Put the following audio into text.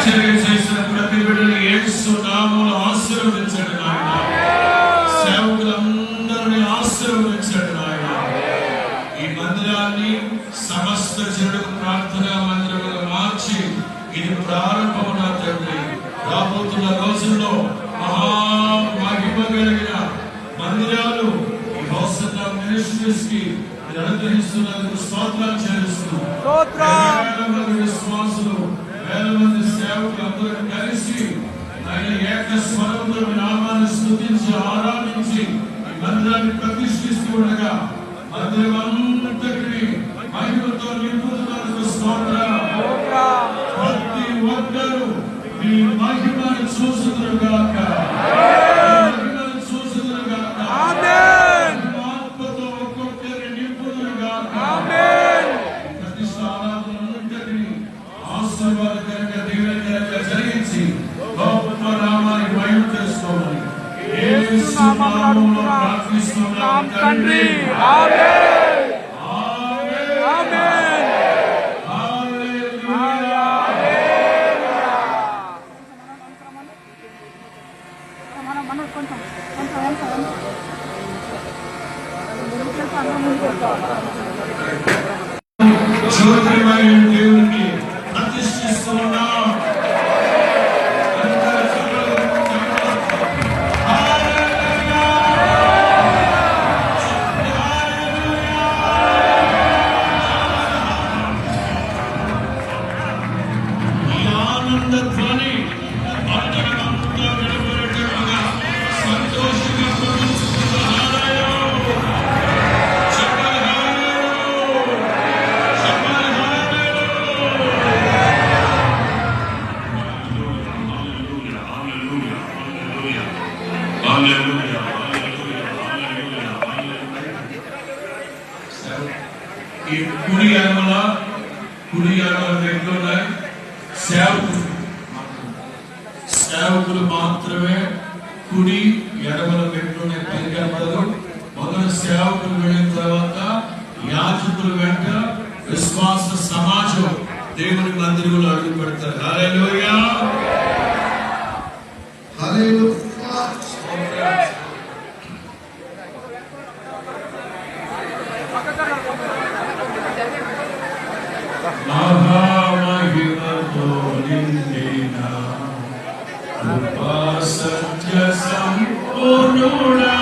పరిచర్య చేసిన ప్రతి బిడ్డని యేసు నామములో ఆశీర్వదించండి నాయన. సేవకులందరినీ ఆశీర్వదించండి నాయన. ఈ మందిరాన్ని సమస్త జనులకు ప్రార్థనా మందిరముగా మార్చి ఇది ప్రారంభం నా తండ్రి. రాబోతున్న రోజుల్లో మహిమ కలిగిన మందిరాలు ఈ హోసన్నా మినిస్ట్రీస్ కి అనుగ్రహిస్తున్నందుకు స్తోత్రాలు చెల్లిస్తున్నాం. వేల మంది విశ్వాసులు, వేల మంది సేవకులు అందరూ కలిసి ఆయన ఏక స్వరంతో నామాన్ని స్తుతించి ఆరాధించి ఈ మందిరాన్ని ప్రతిష్ఠిస్తూ ఉండగా మందిరం అంతటిని మహిమతో నింపుతున్నందుకు స్తోత్రం. ప్రతి ఒక్కరూ మీ మహిమను చూసుదురుగాక, మహిమను చూసుదురుగాక, ఆత్మతో ఒక్కొక్కరిని నింపుదురుగాక. ప్రతిష్ఠ ఆరాధనలంతటిని ఆశీర్వాదకరంగా దీవెనకరంగా జరిగించి గొప్ప నామాన్ని మహిమ చేసుకోమని యేసు నామములో ప్రార్థిస్తున్నాం తండ్రి. ఆమేన్. ఆమేన్. జ్యోతిర్మయుడు దేవునికి ప్రతిష్ఠిస్తున్నాం. ఈ ఆనంద ధ్వని పట్టణమంతా వినబడేటట్టుగా సంతోషంగా ఈ కుడి ఎడమల మెట్లున్నాయి. సేవకులు మాత్రమే కుడి ఎడమల మెట్లున్నాయి. పైకెళ్తారు. మొదటి సేవకులు వెళ్ళిన తర్వాత యాజకులు వెంట విశ్వాస సమాజం దేవుని మందిరంలో అడుగు పెడతారు. హల్లెలూయా, హల్లెలూయా. మహామహిమతో నిండిన కృపా సత్య సంపూర్ణుడా